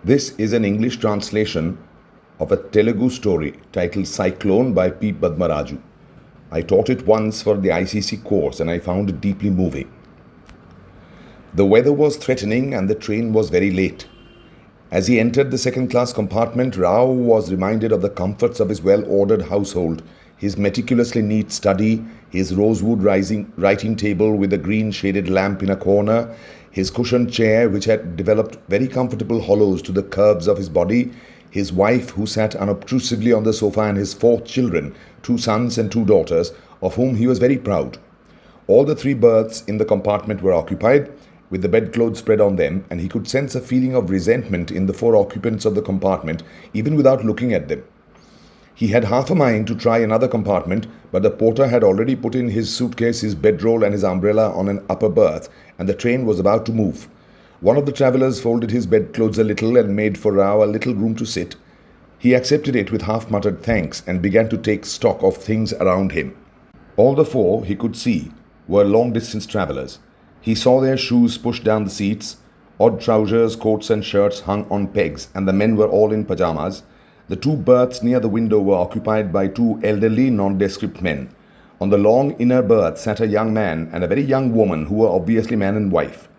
This is an English translation of a Telugu story titled Cyclone by P. Padmaraju. I taught it once for the ICC course and I found it deeply moving. The weather was threatening and the train was very late. As he entered the second-class compartment, Rao was reminded of the comforts of his well-ordered household, his meticulously neat study, his rosewood writing table with a green-shaded lamp in a corner, his cushioned chair which had developed very comfortable hollows to the curves of his body, his wife who sat unobtrusively on the sofa, and his 4 children, 2 sons and 2 daughters, of whom he was very proud. All the 3 berths in the compartment were occupied, with the bedclothes spread on them, and he could sense a feeling of resentment in the 4 occupants of the compartment, even without looking at them. He had half a mind to try another compartment, but the porter had already put in his suitcase, his bedroll and his umbrella on an upper berth, and the train was about to move. One of the travellers folded his bedclothes a little and made for Rao a little room to sit. He accepted it with half-muttered thanks and began to take stock of things around him. All the 4, he could see, were long-distance travellers. He saw their shoes pushed down the seats, odd trousers, coats and shirts hung on pegs, and the men were all in pajamas. The 2 berths near the window were occupied by 2 elderly, nondescript men. On the long inner berth sat a young man and a very young woman who were obviously man and wife.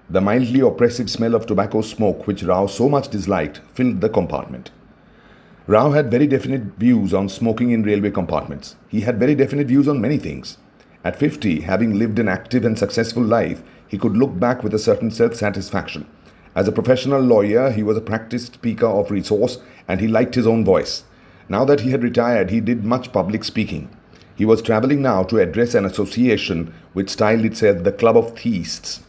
The mildly oppressive smell of tobacco smoke, which Rao so much disliked, filled the compartment. Rao had very definite views on smoking in railway compartments. He had very definite views on many things. At 50, having lived an active and successful life, he could look back with a certain self-satisfaction. As a professional lawyer, he was a practiced speaker of resource and he liked his own voice. Now that he had retired, he did much public speaking. He was travelling now to address an association which styled itself the Club of Theists.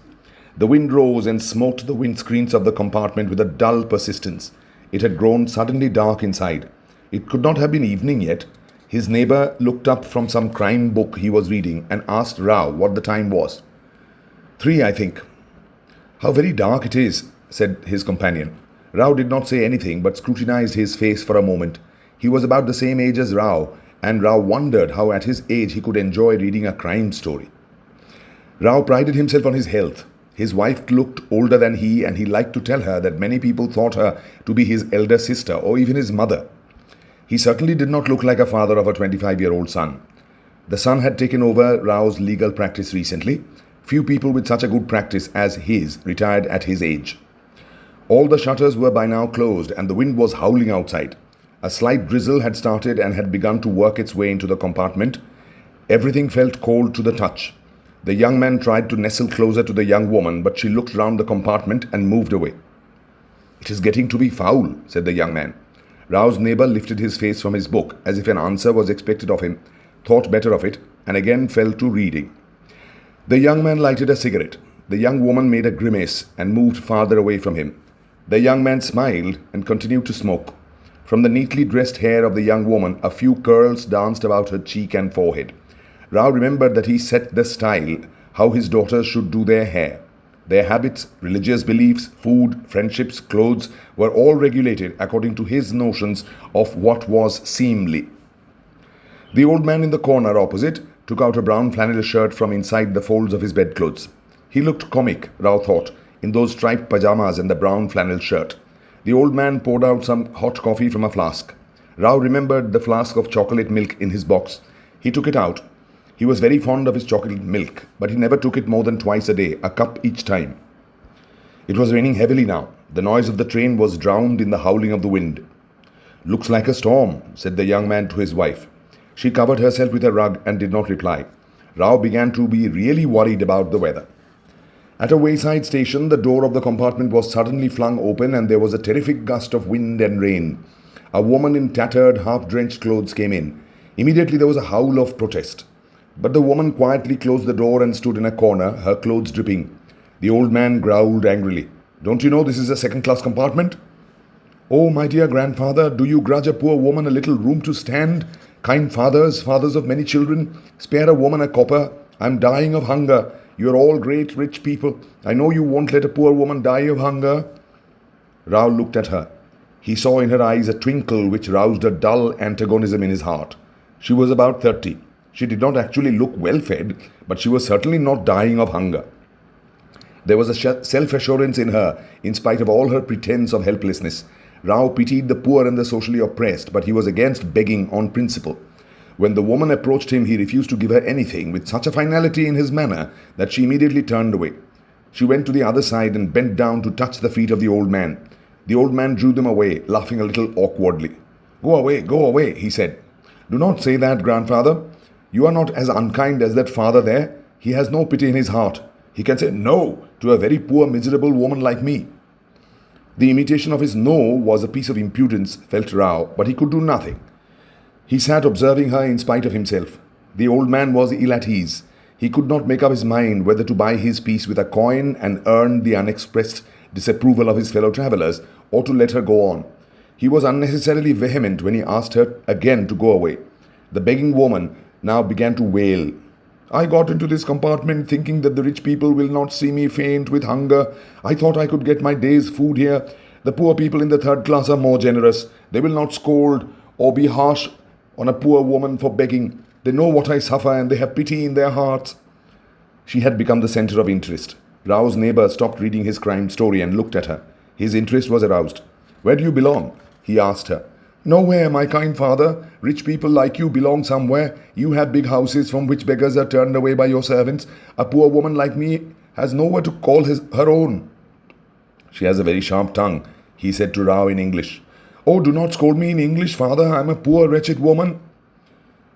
The wind rose and smote the windscreens of the compartment with a dull persistence. It had grown suddenly dark inside. It could not have been evening yet. His neighbour looked up from some crime book he was reading and asked Rao what the time was. 3, I think. How very dark it is, said his companion. Rao did not say anything but scrutinized his face for a moment. He was about the same age as Rao, and Rao wondered how at his age he could enjoy reading a crime story. Rao prided himself on his health. His wife looked older than he, and he liked to tell her that many people thought her to be his elder sister or even his mother. He certainly did not look like a father of a 25-year-old son. The son had taken over Rao's legal practice recently. Few people with such a good practice as his retired at his age. All the shutters were by now closed and the wind was howling outside. A slight drizzle had started and had begun to work its way into the compartment. Everything felt cold to the touch. The young man tried to nestle closer to the young woman, but she looked round the compartment and moved away. "It is getting to be foul," said the young man. Rao's neighbour lifted his face from his book as if an answer was expected of him, thought better of it, and again fell to reading. The young man lighted a cigarette. The young woman made a grimace and moved farther away from him. The young man smiled and continued to smoke. From the neatly dressed hair of the young woman, a few curls danced about her cheek and forehead. Rao remembered that he set the style, how his daughters should do their hair. Their habits, religious beliefs, food, friendships, clothes were all regulated according to his notions of what was seemly. The old man in the corner opposite took out a brown flannel shirt from inside the folds of his bedclothes. He looked comic, Rao thought, in those striped pajamas and the brown flannel shirt. The old man poured out some hot coffee from a flask. Rao remembered the flask of chocolate milk in his box. He took it out. He was very fond of his chocolate milk, but he never took it more than twice a day, a cup each time. It was raining heavily now. The noise of the train was drowned in the howling of the wind. "Looks like a storm," said the young man to his wife. She covered herself with a rug and did not reply. Rao began to be really worried about the weather. At a wayside station, the door of the compartment was suddenly flung open and there was a terrific gust of wind and rain. A woman in tattered, half-drenched clothes came in. Immediately there was a howl of protest. But the woman quietly closed the door and stood in a corner, her clothes dripping. The old man growled angrily. "Don't you know this is a second-class compartment?" "Oh, my dear grandfather, do you grudge a poor woman a little room to stand? Kind fathers, fathers of many children, spare a woman a copper. I'm dying of hunger. You're all great rich people. I know you won't let a poor woman die of hunger." Rao looked at her. He saw in her eyes a twinkle which roused a dull antagonism in his heart. She was about 30. She did not actually look well fed, but she was certainly not dying of hunger. There was a self-assurance in her, in spite of all her pretense of helplessness. Rao pitied the poor and the socially oppressed, but he was against begging on principle. When the woman approached him, he refused to give her anything with such a finality in his manner that she immediately turned away. She went to the other side and bent down to touch the feet of the old man. The old man drew them away, laughing a little awkwardly. Go away, he said. Do not say that, grandfather. You are not as unkind as that father there. He has no pity in his heart. He can say no to a very poor, miserable woman like me. The imitation of his no was a piece of impudence, felt Rao, but he could do nothing. He sat observing her in spite of himself. The old man was ill at ease. He could not make up his mind whether to buy his peace with a coin and earn the unexpressed disapproval of his fellow travellers, or to let her go on. He was unnecessarily vehement when he asked her again to go away. The begging woman now began to wail. I got into this compartment thinking that the rich people will not see me faint with hunger. I thought I could get my day's food here. The poor people in the third class are more generous. They will not scold or be harsh on a poor woman for begging. They know what I suffer and they have pity in their hearts. She had become the center of interest. Rao's neighbor stopped reading his crime story and looked at her. His interest was aroused. Where do you belong? He asked her. Nowhere, my kind father. Rich people like you belong somewhere. You have big houses from which beggars are turned away by your servants. A poor woman like me has nowhere to call her own. She has a very sharp tongue, he said to Rao in English. Oh, do not scold me in English, father. I am a poor, wretched woman.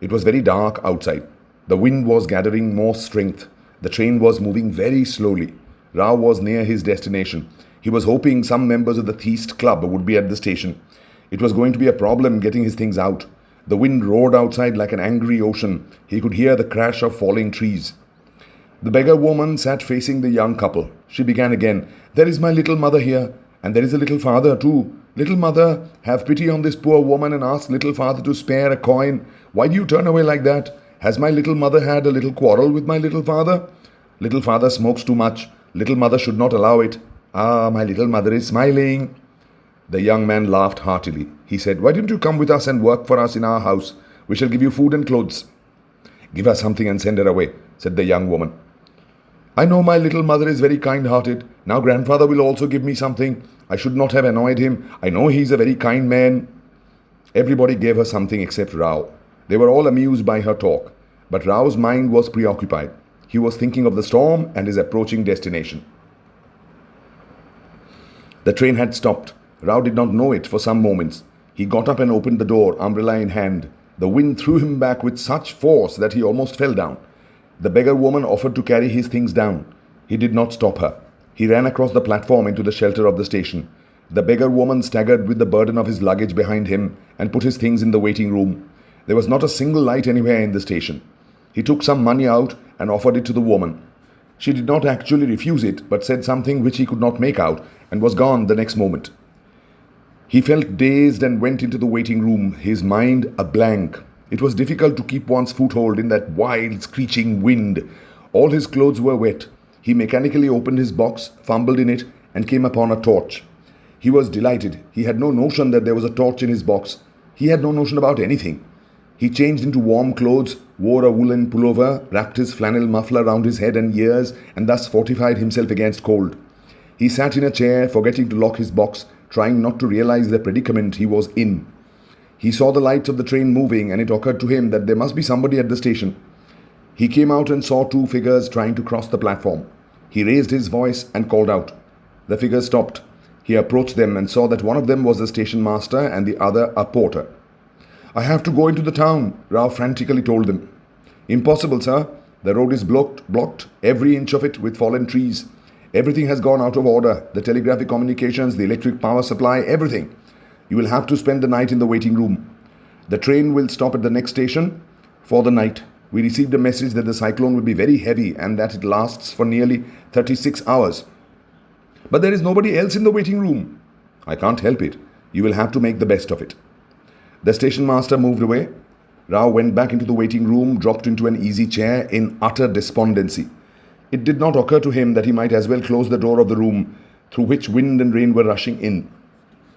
It was very dark outside. The wind was gathering more strength. The train was moving very slowly. Rao was near his destination. He was hoping some members of the Theist Club would be at the station. It was going to be a problem getting his things out. The wind roared outside like an angry ocean. He could hear the crash of falling trees. The beggar woman sat facing the young couple. She began again. There is my little mother here, and there is a little father too. Little mother, have pity on this poor woman and ask little father to spare a coin. Why do you turn away like that? Has my little mother had a little quarrel with my little father? Little father smokes too much. Little mother should not allow it. Ah, my little mother is smiling. The young man laughed heartily. He said, Why didn't you come with us and work for us in our house? We shall give you food and clothes. Give her something and send her away, said the young woman. I know my little mother is very kind-hearted. Now grandfather will also give me something. I should not have annoyed him. I know he is a very kind man. Everybody gave her something except Rao. They were all amused by her talk. But Rao's mind was preoccupied. He was thinking of the storm and his approaching destination. The train had stopped. Rao did not know it for some moments. He got up and opened the door, umbrella in hand. The wind threw him back with such force that he almost fell down. The beggar woman offered to carry his things down. He did not stop her. He ran across the platform into the shelter of the station. The beggar woman staggered with the burden of his luggage behind him and put his things in the waiting room. There was not a single light anywhere in the station. He took some money out and offered it to the woman. She did not actually refuse it, but said something which he could not make out and was gone the next moment. He felt dazed and went into the waiting room, his mind a blank. It was difficult to keep one's foothold in that wild, screeching wind. All his clothes were wet. He mechanically opened his box, fumbled in it, and came upon a torch. He was delighted. He had no notion that there was a torch in his box. He had no notion about anything. He changed into warm clothes, wore a woolen pullover, wrapped his flannel muffler round his head and ears, and thus fortified himself against cold. He sat in a chair, forgetting to lock his box, trying not to realize the predicament he was in. He saw the lights of the train moving, and it occurred to him that there must be somebody at the station. He came out and saw two figures trying to cross the platform. He raised his voice and called out. The figures stopped. He approached them and saw that one of them was the station master and the other a porter. I have to go into the town, Rao frantically told them. Impossible, sir. The road is blocked, every inch of it with fallen trees. Everything has gone out of order. The telegraphic communications, the electric power supply, everything. You will have to spend the night in the waiting room. The train will stop at the next station for the night. We received a message that the cyclone will be very heavy and that it lasts for nearly 36 hours. But there is nobody else in the waiting room. I can't help it. You will have to make the best of it. The station master moved away. Rao went back into the waiting room, dropped into an easy chair in utter despondency. It did not occur to him that he might as well close the door of the room through which wind and rain were rushing in.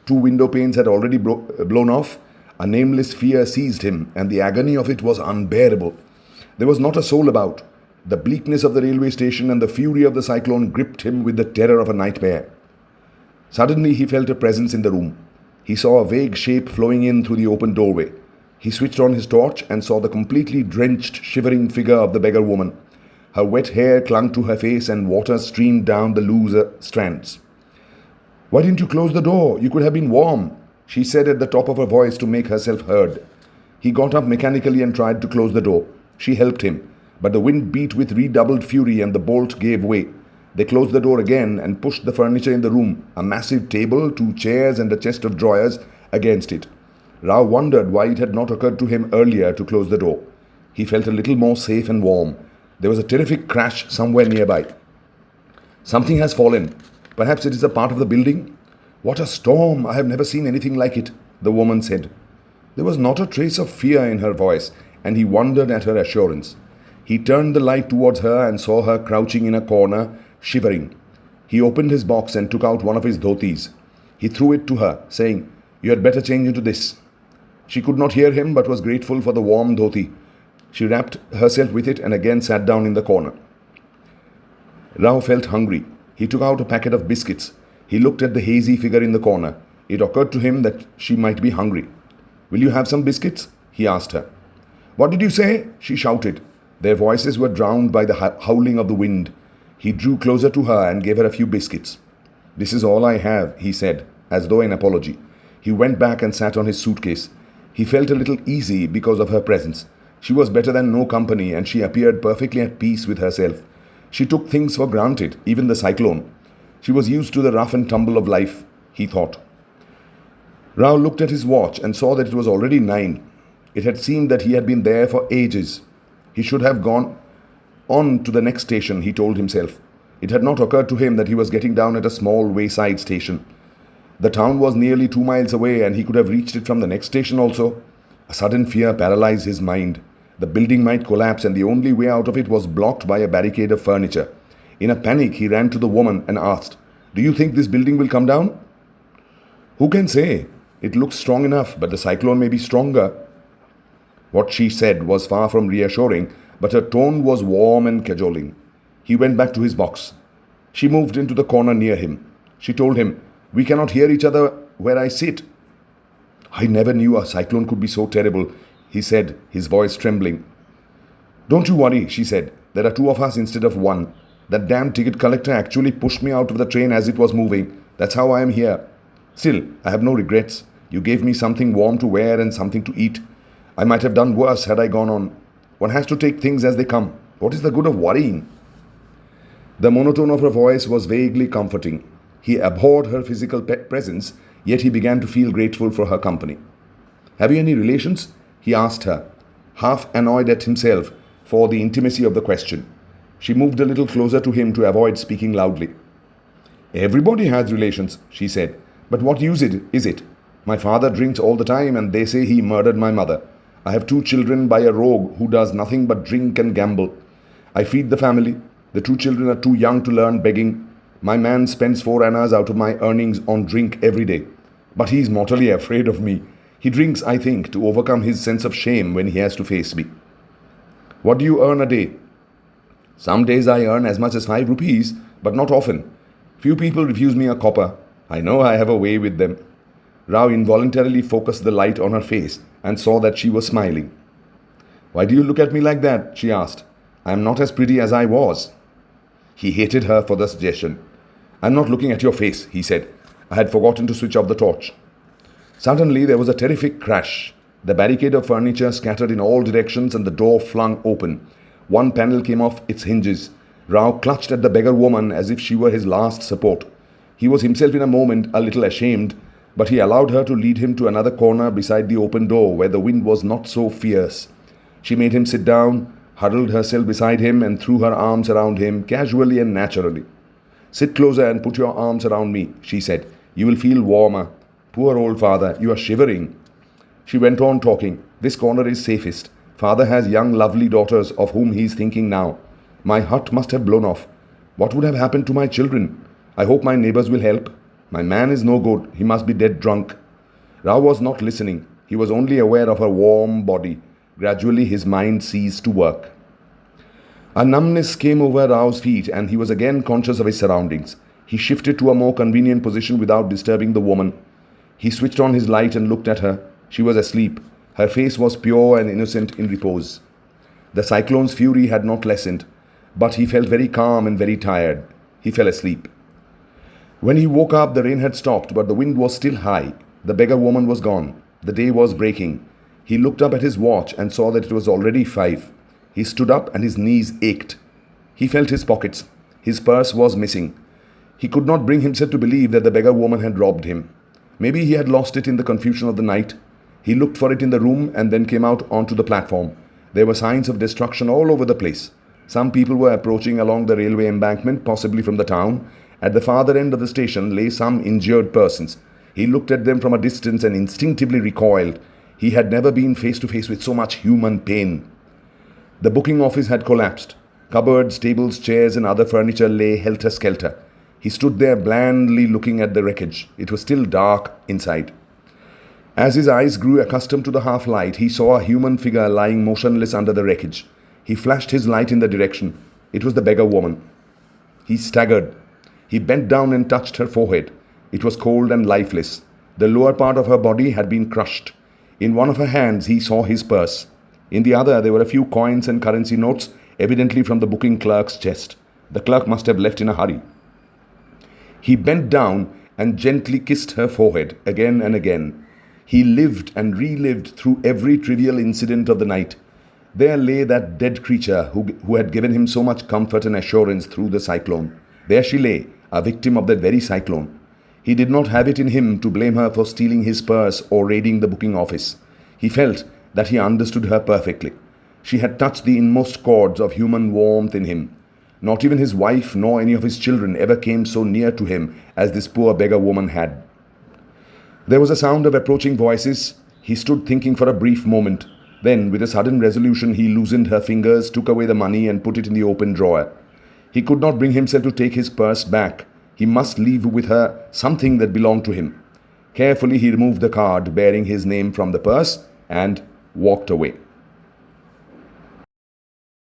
2 window panes had already blown off. A nameless fear seized him, and the agony of it was unbearable. There was not a soul about. The bleakness of the railway station and the fury of the cyclone gripped him with the terror of a nightmare. Suddenly he felt a presence in the room. He saw a vague shape flowing in through the open doorway. He switched on his torch and saw the completely drenched, shivering figure of the beggar woman. Her wet hair clung to her face and water streamed down the loose strands. "Why didn't you close the door? You could have been warm," she said at the top of her voice to make herself heard. He got up mechanically and tried to close the door. She helped him, but the wind beat with redoubled fury and the bolt gave way. They closed the door again and pushed the furniture in the room, a massive table, 2 chairs and a chest of drawers, against it. Rao wondered why it had not occurred to him earlier to close the door. He felt a little more safe and warm. There was a terrific crash somewhere nearby. "Something has fallen. Perhaps it is a part of the building." "What a storm! I have never seen anything like it," the woman said. There was not a trace of fear in her voice, and he wondered at her assurance. He turned the light towards her and saw her crouching in a corner, shivering. He opened his box and took out one of his dhotis. He threw it to her, saying, "You had better change into this." She could not hear him but was grateful for the warm dhoti. She wrapped herself with it and again sat down in the corner. Rao felt hungry. He took out a packet of biscuits. He looked at the hazy figure in the corner. It occurred to him that she might be hungry. "Will you have some biscuits?" he asked her. "What did you say?" she shouted. Their voices were drowned by the howling of the wind. He drew closer to her and gave her a few biscuits. "This is all I have," he said, as though in apology. He went back and sat on his suitcase. He felt a little easy because of her presence. She was better than no company, and she appeared perfectly at peace with herself. She took things for granted, even the cyclone. She was used to the rough and tumble of life, he thought. Rao looked at his watch and saw that it was already 9. It had seemed that he had been there for ages. He should have gone on to the next station, he told himself. It had not occurred to him that he was getting down at a small wayside station. The town was nearly 2 miles away, and he could have reached it from the next station also. A sudden fear paralyzed his mind. The building might collapse, and the only way out of it was blocked by a barricade of furniture. In a panic, he ran to the woman and asked, "Do you think this building will come down?" "Who can say? It looks strong enough, but the cyclone may be stronger." What she said was far from reassuring, but her tone was warm and cajoling. He went back to his box. She moved into the corner near him. She told him, "We cannot hear each other where I sit." "I never knew a cyclone could be so terrible," he said, his voice trembling. "Don't you worry," she said. "There are 2 of us instead of 1. That damn ticket collector actually pushed me out of the train as it was moving. That's how I am here. Still, I have no regrets. You gave me something warm to wear and something to eat. I might have done worse had I gone on. One has to take things as they come. What is the good of worrying?" The monotone of her voice was vaguely comforting. He abhorred her physical presence, yet he began to feel grateful for her company. "Have you any relations?" he asked her, half annoyed at himself for the intimacy of the question. She moved a little closer to him to avoid speaking loudly. "Everybody has relations," she said. "But what use is it? My father drinks all the time, and they say he murdered my mother. I have 2 children by a rogue who does nothing but drink and gamble. I feed the family. The 2 children are too young to learn begging. My man spends 4 annas out of my earnings on drink every day. But he is mortally afraid of me. He drinks, I think, to overcome his sense of shame when he has to face me." "What do you earn a day?" "Some days I earn as much as 5 rupees, but not often. Few people refuse me a copper. I know I have a way with them." Rao involuntarily focused the light on her face and saw that she was smiling. "Why do you look at me like that?" she asked. "I am not as pretty as I was." He hated her for the suggestion. "I'm not looking at your face," he said. "I had forgotten to switch off the torch." Suddenly there was a terrific crash. The barricade of furniture scattered in all directions and the door flung open. One panel came off its hinges. Rao clutched at the beggar woman as if she were his last support. He was himself in a moment a little ashamed, but he allowed her to lead him to another corner beside the open door where the wind was not so fierce. She made him sit down, huddled herself beside him, and threw her arms around him casually and naturally. "Sit closer and put your arms around me," she said. "You will feel warmer. Poor old father, you are shivering." She went on talking. "This corner is safest. Father has young lovely daughters of whom he is thinking now. My hut must have blown off. What would have happened to my children? I hope my neighbors will help. My man is no good. He must be dead drunk." Rao was not listening. He was only aware of her warm body. Gradually his mind ceased to work. A numbness came over Rao's feet, and he was again conscious of his surroundings. He shifted to a more convenient position without disturbing the woman. He switched on his light and looked at her. She was asleep. Her face was pure and innocent in repose. The cyclone's fury had not lessened, but he felt very calm and very tired. He fell asleep. When he woke up, the rain had stopped, but the wind was still high. The beggar woman was gone. The day was breaking. He looked up at his watch and saw that it was already 5. He stood up and his knees ached. He felt his pockets. His purse was missing. He could not bring himself to believe that the beggar woman had robbed him. Maybe he had lost it in the confusion of the night. He looked for it in the room and then came out onto the platform. There were signs of destruction all over the place. Some people were approaching along the railway embankment, possibly from the town. At the farther end of the station lay some injured persons. He looked at them from a distance and instinctively recoiled. He had never been face to face with so much human pain. The booking office had collapsed. Cupboards, tables, chairs, and other furniture lay helter-skelter. He stood there blandly looking at the wreckage. It was still dark inside. As his eyes grew accustomed to the half-light, he saw a human figure lying motionless under the wreckage. He flashed his light in the direction. It was the beggar woman. He staggered. He bent down and touched her forehead. It was cold and lifeless. The lower part of her body had been crushed. In one of her hands, he saw his purse. In the other, there were a few coins and currency notes, evidently from the booking clerk's chest. The clerk must have left in a hurry. He bent down and gently kissed her forehead again and again. He lived and relived through every trivial incident of the night. There lay that dead creature who had given him so much comfort and assurance through the cyclone. There she lay, a victim of that very cyclone. He did not have it in him to blame her for stealing his purse or raiding the booking office. He felt that he understood her perfectly. She had touched the inmost chords of human warmth in him. Not even his wife nor any of his children ever came so near to him as this poor beggar woman had. There was a sound of approaching voices. He stood thinking for a brief moment. Then, with a sudden resolution, he loosened her fingers, took away the money and put it in the open drawer. He could not bring himself to take his purse back. He must leave with her something that belonged to him. Carefully, he removed the card bearing his name from the purse and walked away.